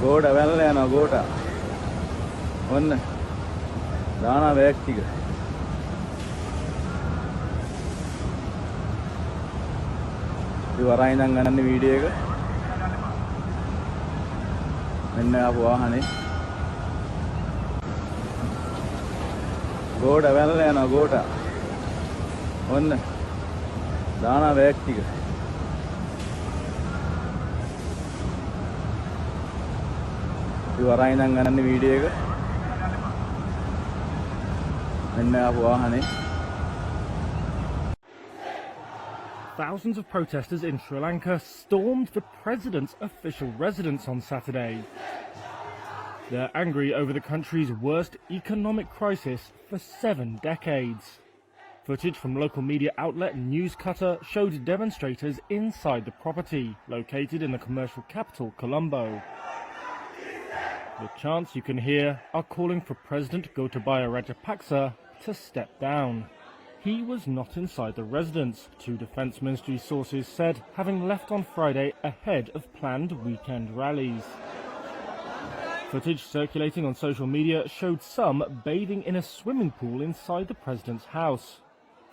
ගෝඩ වැල්ලා යනවා ගෝඩ. ඔන්න දාන බෑග් ටික. ඉවරයි නම් ගන්න වීඩියෝ එක. මෙන්න ආපු වාහනේ. ගෝඩ වැල්ලා යනවා ගෝඩ. ඔන්න දාන බෑග් ටික. ඉවරයි නම් ගන්න වීඩියෝ එක. මෙන්න ආපු වාහනේ. Thousands of protesters in Sri Lanka stormed the president's official residence on Saturday. They're angry over the country's worst economic crisis for 7 decades. Footage from local media outlet News Cutter showed demonstrators inside the property, located in the commercial capital, Colombo. The chants you can hear are calling for President Gotabaya Rajapaksa to step down. He was not inside the residence, 2 Defence Ministry sources said, having left on Friday ahead of planned weekend rallies. Footage circulating on social media showed some bathing in a swimming pool inside the president's house.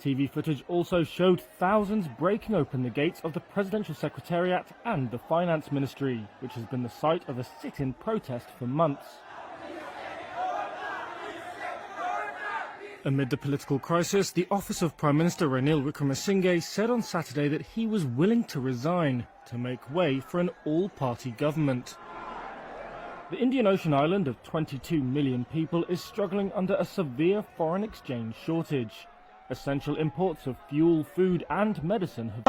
TV footage also showed thousands breaking open the gates of the Presidential Secretariat and the Finance Ministry, which has been the site of a sit-in protest for months. Amid the political crisis, the office of Prime Minister Ranil Wickremesinghe said on Saturday that he was willing to resign to make way for an all-party government. The Indian Ocean island of 22 million people is struggling under a severe foreign exchange shortage. Essential imports of fuel, food and medicine have